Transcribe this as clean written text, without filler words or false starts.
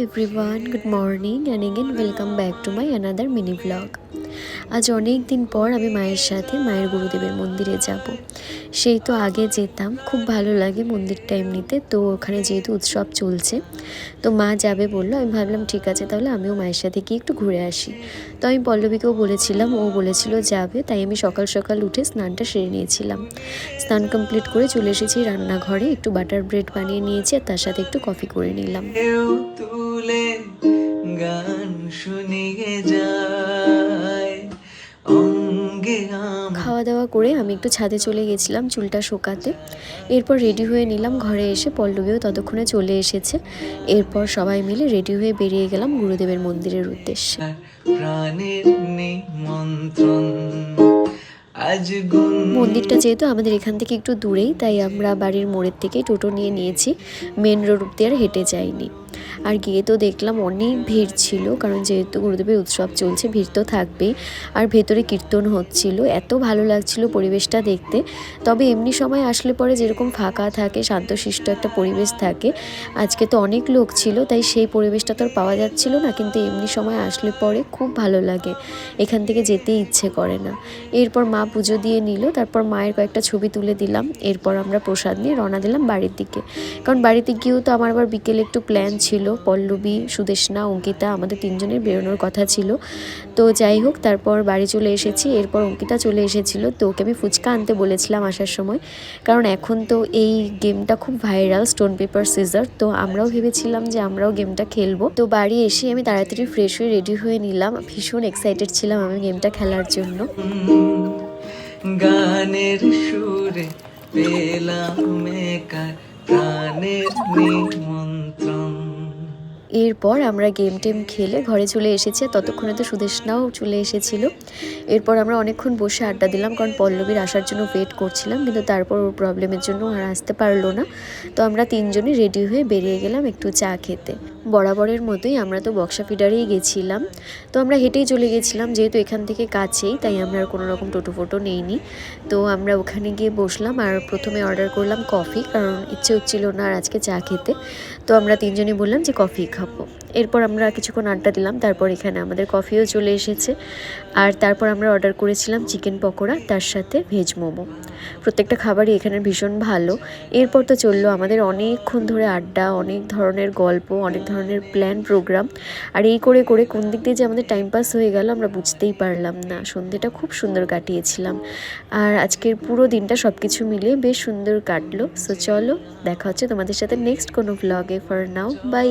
everyone, good morning and again welcome back to my another mini vlog. আজ অনেক দিন পর আমি মায়ের সাথে মায়ের গুরুদেবের মন্দিরে যাব। সেই তো আগে যেতাম, খুব ভালো লাগে মন্দিরটা এমনিতে। তো ওখানে যেহেতু উৎসব চলছে তো মা যাবে বললো, আমি ভাবলাম ঠিক আছে তাহলে আমিও মায়ের সাথে গিয়ে একটু ঘুরে আসি। তো আমি পল্লবীকেও বলেছিলাম, ও বলেছিল যাবে, তাই আমি সকাল সকাল উঠে স্নানটা সেরে নিয়েছিলাম। স্নান কমপ্লিট করে চলে এসেছি রান্নাঘরে, একটু বাটার ব্রেড বানিয়ে নিয়েছি আর তার সাথে একটু কফি করে নিলাম। গান শুনিয়ে যায় খাওয়া দাওয়া করে আমি একটু ছাদে চলে গেছিলাম চুলটা শোকাতে। এরপর রেডি হয়ে নিলাম, ঘরে এসে পল্লবীও ততক্ষণে চলে এসেছে। এরপর সবাই মিলে রেডি হয়ে বেরিয়ে গেলাম গুরুদেবের মন্দিরের উদ্দেশ্যে। প্রাণের নিমন্ত্রণ মন্দিরটা যেহেতু আমাদের এখান থেকে একটু দূরেই, তাই আমরা বাড়ির মোড়ের থেকে টোটো নিয়ে নিয়েছি, মেন রোড অব্দি আর হেঁটে যাইনি। আর গিয়ে তো দেখলাম অনেক ভিড় ছিল, কারণ যেহেতু গুরুদেবের উৎসব চলছে ভিড় তো থাকবেই। আর ভেতরে কীর্তন হচ্ছিল, এত ভালো লাগছিল পরিবেশটা দেখতে। তবে এমনি সময় আসলে পরে যেরকম ফাঁকা থাকে, শান্তশিষ্ট একটা পরিবেশ থাকে, আজকে তো অনেক লোক ছিল তাই সেই পরিবেশটা তো আর পাওয়া যাচ্ছিল না। কিন্তু এমনি সময় আসলে পরে খুব ভালো লাগে, এখান থেকে যেতে ইচ্ছে করে না। এরপর মা পুজো দিয়ে নিল, তারপর মায়ের কয়েকটা ছবি তুলে দিলাম। এরপর আমরা প্রসাদ নিয়ে রওনা দিলাম বাড়ির দিকে, কারণ বাড়িতে গিয়েও তো আমার আবার বিকেলে একটু প্ল্যান ছিল। পল্লবী, সুদেশনা, অঙ্কিতা আমাদের তিনজনের বেরোনোর কথা ছিল। তো যাই হোক, তারপর বাড়ি চলে এসেছি। এরপর অঙ্কিতা চলে এসেছিল, তো ওকে আমি ফুচকা আনতে বলেছিলাম আসার সময়, কারণ এখন তো এই গেমটা খুব ভাইরাল, স্টোন পেপার সিজার। তো আমরাও ভেবেছিলাম যে আমরাও গেমটা খেলবো। তো বাড়ি এসে আমি তাড়াতাড়ি ফ্রেশ হয়ে রেডি হয়ে নিলাম, ভীষণ এক্সাইটেড ছিলাম আমি গেমটা খেলার জন্য। গানের সুরে পেলাম প্রাণের নিমন্ত্রণ। এরপর আমরা গেম টেম খেলে ঘরে চলে এসেছি, ততক্ষণে তো সুদেশনাও চলে এসেছিল। এরপর আমরা অনেকক্ষণ বসে আড্ডা দিলাম, কারণ পল্লবীর আসার জন্য ওয়েট করছিলাম, কিন্তু তারপর ওর প্রবলেমের জন্য আর আসতে পারলো না। তো আমরা তিনজনই রেডি হয়ে বেরিয়ে গেলাম একটু চা খেতে। বরাবরের মতোই আমরা তো বক্সা ফিডারেই গেছিলাম। তো আমরা হেঁটেই চলে গেছিলাম, যেহেতু এখান থেকে কাছেই, তাই আমরা আর কোনো রকম টোটো ফোটো নেইনি। তো আমরা ওখানে গিয়ে বসলাম আর প্রথমে অর্ডার করলাম কফি, কারণ ইচ্ছে হচ্ছিল না আর আজকে চা খেতে। তো আমরা তিনজনই বললাম যে কফি খাবো। এরপর আমরা কিছুক্ষণ আড্ডা দিলাম, তারপর এখানে আমাদের কফিও চলে এসেছে। আর তারপর আমরা অর্ডার করেছিলাম চিকেন পকোড়া, তার সাথে ভেজ মোমো। প্রত্যেকটা খাবারই এখানে ভীষণ ভালো। এরপর তো চললো আমাদের অনেকক্ষণ ধরে আড্ডা, অনেক ধরনের গল্প, অনেক ধরনের প্ল্যান প্রোগ্রাম। আর এই করে করে কোন দিক দিয়ে যে আমাদের টাইম পাস হয়ে গেল আমরা বুঝতেই পারলাম না। সন্ধ্যেটা খুব সুন্দর কাটিয়েছিলাম, আর আজকের পুরো দিনটা সব কিছু মিলিয়ে বেশ সুন্দর কাটলো। সো চলো, দেখা হচ্ছে তোমাদের সাথে নেক্সট কোনো ব্লগে। For now, by.